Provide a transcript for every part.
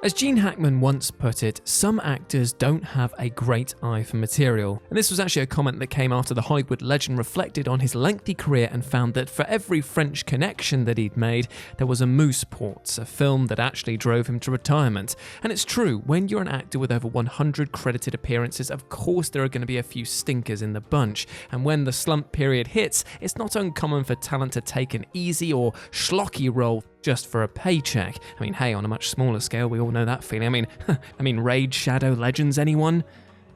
As Gene Hackman once put it, some actors don't have a great eye for material. And this was actually a comment that came after the Hollywood legend reflected on his lengthy career and found that for every French connection that he'd made, there was a Moose Ports, a film that actually drove him to retirement. And it's true, when you're an actor with over 100 credited appearances, of course there are going to be a few stinkers in the bunch. And when the slump period hits, it's not uncommon for talent to take an easy or schlocky role just for a paycheck. I mean, hey, on a much smaller scale, we all know that feeling. I mean, Raid Shadow Legends, anyone?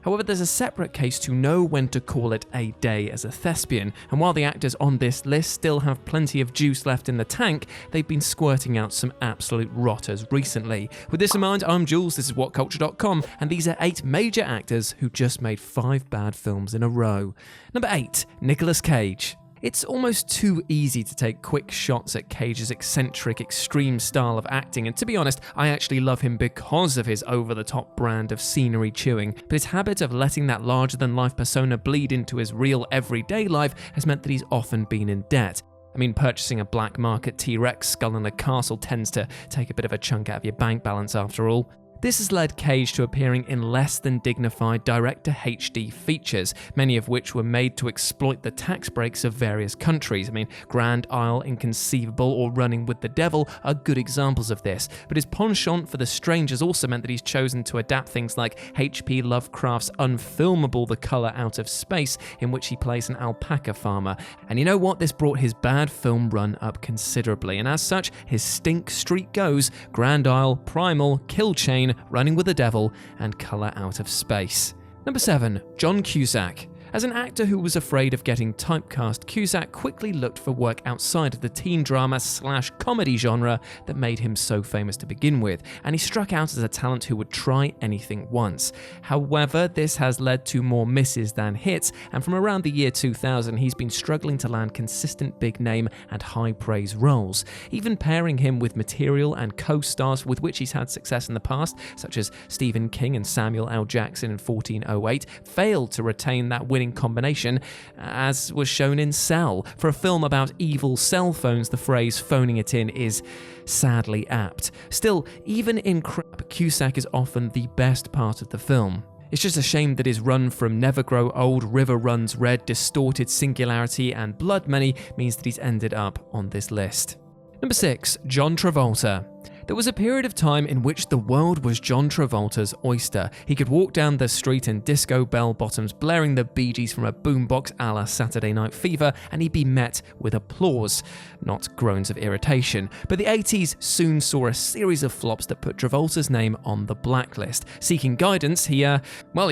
However, there's a separate case to know when to call it a day as a thespian, and while the actors on this list still have plenty of juice left in the tank, they've been squirting out some absolute rotters recently. With this in mind, I'm Jules, this is WhatCulture.com, and these are 8 major actors who just made 5 bad films in a row. Number 8, Nicolas Cage. It's almost too easy to take quick shots at Cage's eccentric, extreme style of acting, and to be honest, I actually love him because of his over-the-top brand of scenery chewing, but his habit of letting that larger-than-life persona bleed into his real everyday life has meant that he's often been in debt. I mean, purchasing a black market T-Rex skull in a castle tends to take a bit of a chunk out of your bank balance after all. This has led Cage to appearing in less than dignified direct-to-HD features, many of which were made to exploit the tax breaks of various countries. I mean, Grand Isle, Inconceivable, or Running with the Devil are good examples of this, but his penchant for the strange has also meant that he's chosen to adapt things like H.P. Lovecraft's unfilmable The Color Out of Space, in which he plays an alpaca farmer. And you know what? This brought his bad film run up considerably, and as such, his stink streak goes Grand Isle, Primal, Kill Chain, Running with the Devil, and Color Out of Space. Number 7, John Cusack. As an actor who was afraid of getting typecast, Cusack quickly looked for work outside of the teen drama/comedy genre that made him so famous to begin with, and he struck out as a talent who would try anything once. However, this has led to more misses than hits, and from around the year 2000, he's been struggling to land consistent big name and high praise roles. Even pairing him with material and co-stars with which he's had success in the past, such as Stephen King and Samuel L. Jackson in 1408, failed to retain that winning combination, as was shown in Cell. For a film about evil cell phones, the phrase "phoning it in" is sadly apt. Still, even in crap, Cusack is often the best part of the film. It's just a shame that his run from Never Grow Old, River Runs Red, Distorted Singularity, and Blood Money means that he's ended up on this list. Number 6, John Travolta. There was a period of time in which the world was John Travolta's oyster. He could walk down the street in disco bell-bottoms, blaring the Bee Gees from a boombox a la Saturday Night Fever, and he'd be met with applause, not groans of irritation. But the 80s soon saw a series of flops that put Travolta's name on the blacklist. Seeking guidance, he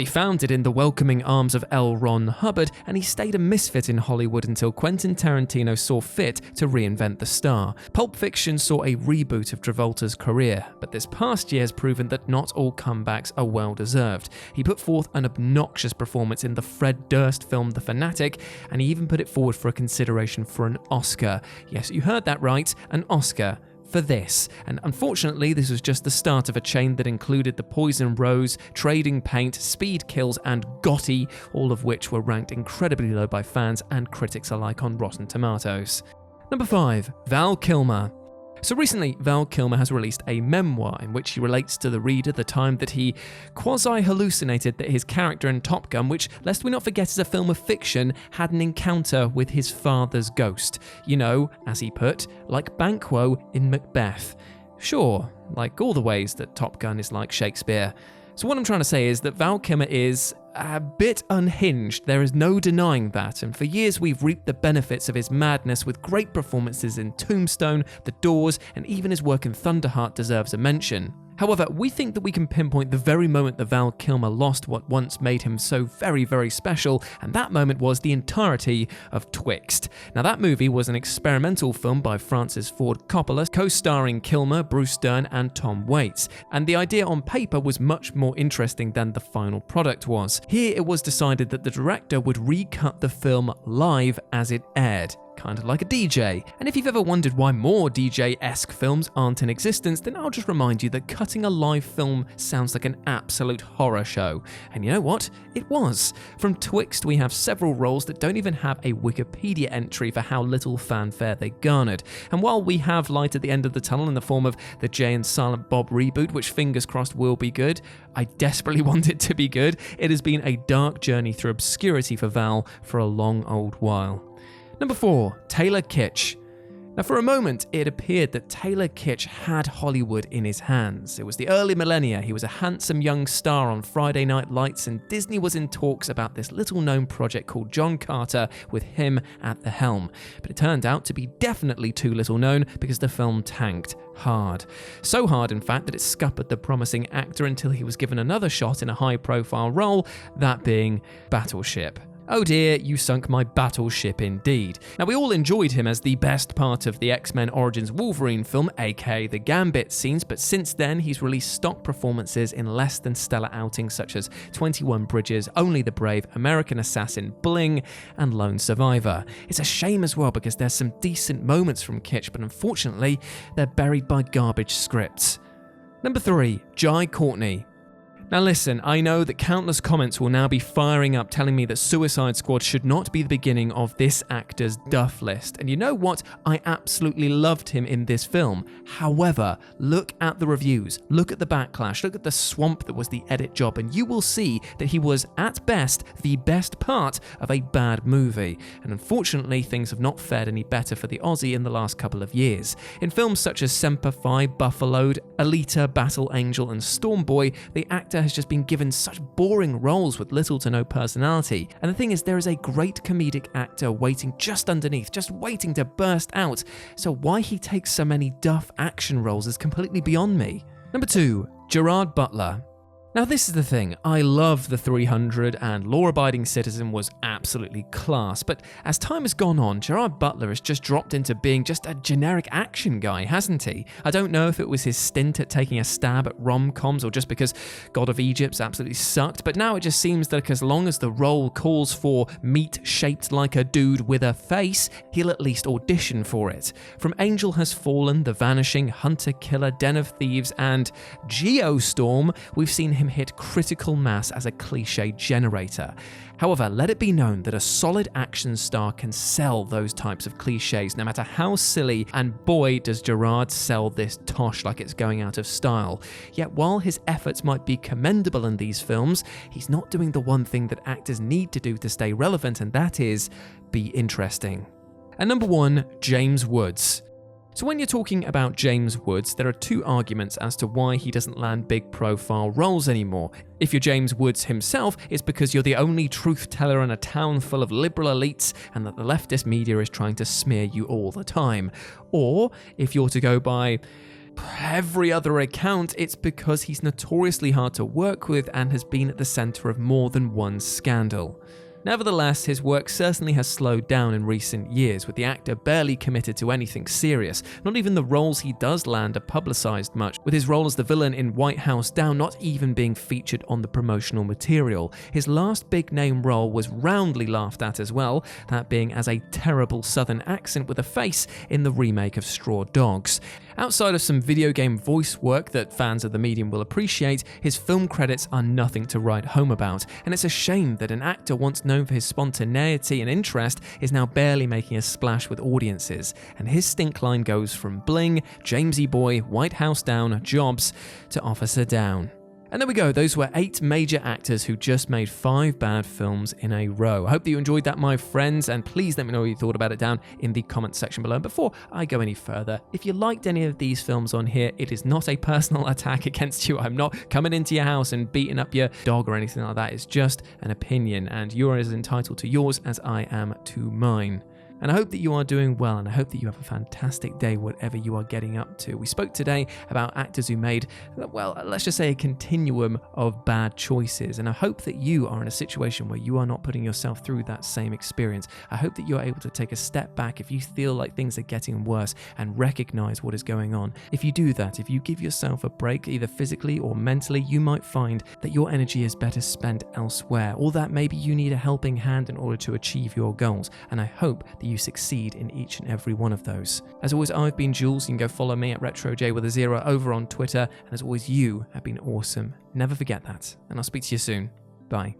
found it in the welcoming arms of L. Ron Hubbard, and he stayed a misfit in Hollywood until Quentin Tarantino saw fit to reinvent the star. Pulp Fiction saw a reboot of Travolta's career, but this past year has proven that not all comebacks are well-deserved. He put forth an obnoxious performance in the Fred Durst film The Fanatic, and he even put it forward for a consideration for an Oscar. Yes, you heard that right, an Oscar for this. And unfortunately, this was just the start of a chain that included The Poison Rose, Trading Paint, Speed Kills, and Gotti, all of which were ranked incredibly low by fans and critics alike on Rotten Tomatoes. Number 5, Val Kilmer. So recently, Val Kilmer has released a memoir in which he relates to the reader the time that he quasi-hallucinated that his character in Top Gun, which, lest we not forget is a film of fiction, had an encounter with his father's ghost. You know, as he put, like Banquo in Macbeth. Sure, like all the ways that Top Gun is like Shakespeare. So what I'm trying to say is that Val Kilmer is a bit unhinged, there is no denying that, and for years we've reaped the benefits of his madness with great performances in Tombstone, The Doors, and even his work in Thunderheart deserves a mention. However, we think that we can pinpoint the very moment that Val Kilmer lost what once made him so very, very special, and that moment was the entirety of Twixt. Now, that movie was an experimental film by Francis Ford Coppola, co-starring Kilmer, Bruce Dern, and Tom Waits, and the idea on paper was much more interesting than the final product was. Here, it was decided that the director would recut the film live as it aired. kind of like a DJ. And if you've ever wondered why more DJ-esque films aren't in existence, then I'll just remind you that cutting a live film sounds like an absolute horror show. And you know what? It was. From Twixt, we have several roles that don't even have a Wikipedia entry for how little fanfare they garnered. And while we have light at the end of the tunnel in the form of the Jay and Silent Bob reboot, which fingers crossed will be good, I desperately want it to be good, it has been a dark journey through obscurity for Val for a long old while. Number 4, Taylor Kitsch. Now, for a moment, it appeared that Taylor Kitsch had Hollywood in his hands. It was the early millennia, he was a handsome young star on Friday Night Lights, and Disney was in talks about this little-known project called John Carter with him at the helm. But it turned out to be definitely too little known because the film tanked hard. So hard, in fact, that it scuppered the promising actor until he was given another shot in a high-profile role, that being Battleship. Oh dear, you sunk my battleship indeed. Now, we all enjoyed him as the best part of the X-Men Origins Wolverine film, aka the Gambit scenes, but since then he's released stock performances in less than stellar outings such as 21 Bridges, Only the Brave, American Assassin, Bling, and Lone Survivor. It's a shame as well because there's some decent moments from Kitsch, but unfortunately, they're buried by garbage scripts. Number 3, Jai Courtney. Now listen, I know that countless comments will now be firing up telling me that Suicide Squad should not be the beginning of this actor's duff list. And you know what? I absolutely loved him in this film. However, look at the reviews, look at the backlash, look at the swamp that was the edit job, and you will see that he was, at best, the best part of a bad movie. And unfortunately, things have not fared any better for the Aussie in the last couple of years. In films such as Semper Fi, Buffaloed, Alita, Battle Angel, and Storm Boy, the actor has just been given such boring roles with little to no personality. And the thing is, there is a great comedic actor waiting just underneath, just waiting to burst out. So why he takes so many duff action roles is completely beyond me. Number 2, Gerard Butler. Now this is the thing, I love The 300 and Law-Abiding Citizen was absolutely class, but as time has gone on, Gerard Butler has just dropped into being just a generic action guy, hasn't he? I don't know if it was his stint at taking a stab at rom-coms or just because God of Egypt's absolutely sucked, but now it just seems that as long as the role calls for meat shaped like a dude with a face, he'll at least audition for it. From Angel Has Fallen, The Vanishing, Hunter Killer, Den of Thieves, and Geostorm, we've seen him hit critical mass as a cliche generator. However, let it be known that a solid action star can sell those types of cliches no matter how silly, and boy does Gerard sell this tosh like it's going out of style. Yet while his efforts might be commendable in these films, he's not doing the one thing that actors need to do to stay relevant, and that is be interesting. And number 1, James Woods. So when you're talking about James Woods, there are two arguments as to why he doesn't land big profile roles anymore. If you're James Woods himself, it's because you're the only truth teller in a town full of liberal elites and that the leftist media is trying to smear you all the time. Or if you're to go by every other account, it's because he's notoriously hard to work with and has been at the center of more than one scandal. Nevertheless, his work certainly has slowed down in recent years, with the actor barely committed to anything serious. Not even the roles he does land are publicized much, with his role as the villain in White House Down not even being featured on the promotional material. His last big-name role was roundly laughed at as well, that being as a terrible southern accent with a face in the remake of Straw Dogs. Outside of some video game voice work that fans of the medium will appreciate, his film credits are nothing to write home about, and it's a shame that an actor once known for his spontaneity and interest is now barely making a splash with audiences, and his stink line goes from Bling, Jamesy Boy, White House Down, Jobs, to Officer Down. And there we go, those were 8 major actors who just made 5 bad films in a row. I hope that you enjoyed that, my friends, and please let me know what you thought about it down in the comments section below. Before I go any further, if you liked any of these films on here, it is not a personal attack against you. I'm not coming into your house and beating up your dog or anything like that. It's just an opinion, and you're as entitled to yours as I am to mine. And I hope that you are doing well, and I hope that you have a fantastic day, whatever you are getting up to. We spoke today about actors who made, well, let's just say a continuum of bad choices. And I hope that you are in a situation where you are not putting yourself through that same experience. I hope that you're able to take a step back if you feel like things are getting worse and recognize what is going on. If you do that, if you give yourself a break, either physically or mentally, you might find that your energy is better spent elsewhere, or that maybe you need a helping hand in order to achieve your goals. And I hope that you succeed in each and every one of those. As always, I've been Jules. You can go follow me at RetroJ over on Twitter. And as always, you have been awesome. Never forget that. And I'll speak to you soon. Bye.